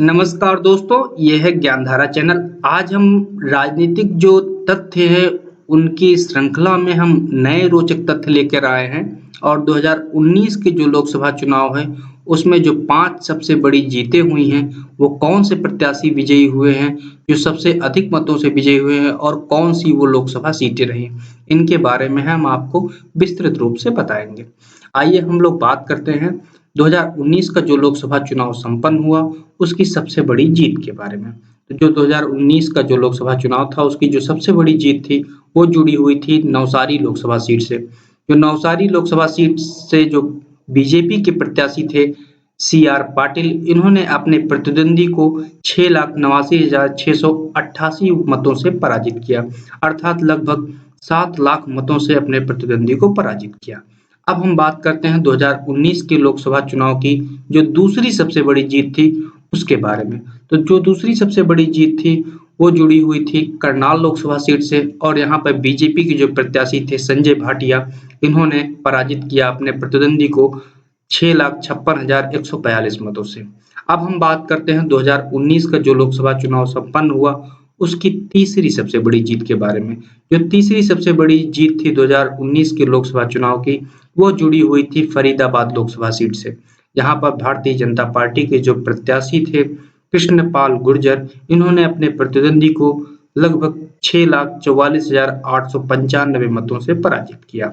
नमस्कार दोस्तों, ये है ज्ञानधारा चैनल। आज हम राजनीतिक जो तथ्य हैं, उनकी श्रृंखला में हम नए रोचक तथ्य लेकर आए हैं और 2019 के जो लोकसभा चुनाव है, उसमें जो 5 सबसे बड़ी जीतें हुई हैं, वो कौन से प्रत्याशी विजयी हुए हैं, जो सबसे अधिक मतों से विजयी हुए हैं और कौन-सी वो लोकसभा सीटें रहीं। इनके बारे में हम आपको विस्तृत रूप से बताएँगे। आइए हम लोग बात करते हैं 2019 का जो लोकसभा चुनाव संपन्न हुआ, उसकी सबसे बड़ी जीत के बारे में। तो जो 2019 का जो लोकसभा चुनाव था, उसकी जो सबसे बड़ी जीत थी, वो जुड़ी हुई थी नवसारी लोकसभा सीट से। जो नवसारी लोकसभा सीट से जो बीजेपी के प्रत्याशी थे, सीआर पाटिल, इन्होंने अपने प्रतिद्वंदी को 6,89,688 मतों से पराजित किया, अर्थात लगभग 7 लाख मतों से अपने प्रतिद्वंदी को पराजित किया। अब हम बात करते हैं 2019 के लोकसभा चुनाव की जो दूसरी सबसे बड़ी जीत थी, उसके बारे में। तो जो दूसरी सबसे बड़ी जीत थी, वो जुड़ी हुई थी करनाल लोकसभा सीट से और यहाँ पर बीजेपी के जो प्रत्याशी थे संजय भाटिया, इन्होंने पराजित किया अपने प्रतिद्वंदी को 6,56,142 मतों से। अब हम बात करते हैं 2019 का जो लोकसभा चुनाव संपन्न हुआ, उसकी तीसरी सबसे बड़ी जीत के बारे में। जो तीसरी सबसे बड़ी जीत थी 2019 के लोकसभा चुनाव की, वो जुड़ी हुई थी फरीदाबाद लोकसभा सीट से। यहाँ पर भारतीय जनता पार्टी के जो प्रत्याशी थे कृष्णपाल गुर्जर, इन्होंने अपने प्रतिद्वंदी को लगभग 6,44,895 मतों से पराजित किया।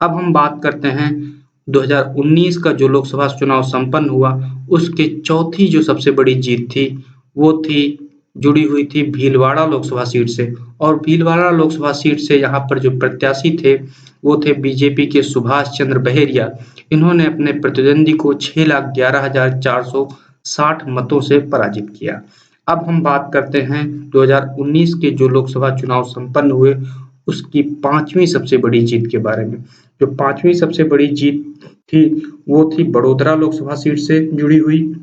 अब हम बात करते हैं 2019 का जो लोकसभा चुनाव संपन्न हुआ, उसके चौथी जो सबसे बड़ी जीत थी, वो जुड़ी हुई थी भीलवाड़ा लोकसभा सीट से और भीलवाड़ा लोकसभा सीट से यहाँ पर जो प्रत्याशी थे, वो थे बीजेपी के सुभाष चंद्र बहेरिया। इन्होंने अपने प्रतिद्वंदी को 6,11,460 मतों से पराजित किया। अब हम बात करते हैं 2019 के जो लोकसभा चुनाव संपन्न हुए, उसकी 5वीं सबसे बड़ी जीत के बारे में। जो 5वीं सबसे बड़ी जीत थी, वो थी बड़ोदरा लोकसभा सीट से जुड़ी हुई।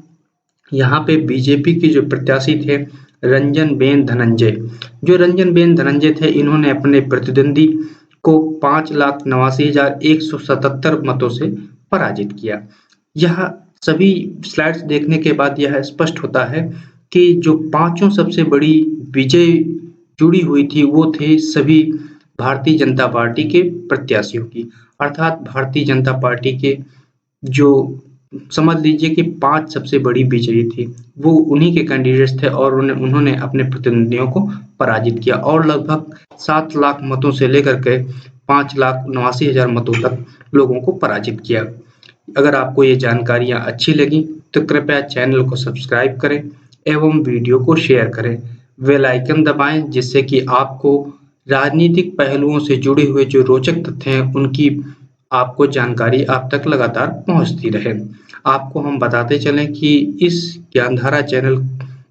यहाँ पे बीजेपी के जो प्रत्याशी थे रंजनबेन धनंजय, जो रंजनबेन धनंजय थे, इन्होंने अपने प्रतिद्वंदी को 5,89,177 मतों से पराजित किया। यह सभी स्लाइड्स देखने के बाद यह स्पष्ट होता है कि जो पांचों सबसे बड़ी विजय जुड़ी हुई थी, वो थे सभी भारतीय जनता पार्टी के प्रत्याशियों की, अर्थात भारतीय जनता पार्टी के जो समझ लीजिए कि 5 सबसे बड़ी विजयी थी, वो उन्हीं के कैंडिडेट्स थे और उन्होंने अपने प्रतिद्वंदियों को पराजित किया और लगभग 7 लाख मतों से लेकर के 5,89,000 मतों तक लोगों को पराजित किया। अगर आपको ये जानकारियाँ अच्छी लगी, तो कृपया चैनल को सब्सक्राइब करें एवं वीडियो को शेयर करें। बेल आइकन दबाएँ जिससे कि आपको राजनीतिक पहलुओं से जुड़े हुए जो रोचक तथ्य हैं, उनकी आपको जानकारी आप तक लगातार पहुंचती रहे। आपको हम बताते चलें कि इस ज्ञानधारा चैनल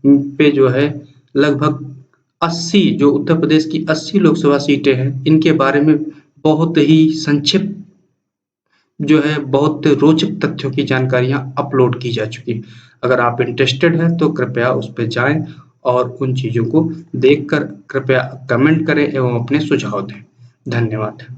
पे जो है लगभग 80 जो उत्तर प्रदेश की 80 लोकसभा सीटें हैं, इनके बारे में बहुत ही संक्षिप्त जो है बहुत रोचक तथ्यों की जानकारियाँ अपलोड की जा चुकी हैं। अगर आप इंटरेस्टेड हैं तो कृपया उस पे जाएँ और उन चीज़ों को देखकर कृपया कमेंट करें एवं अपने सुझाव दें। धन्यवाद।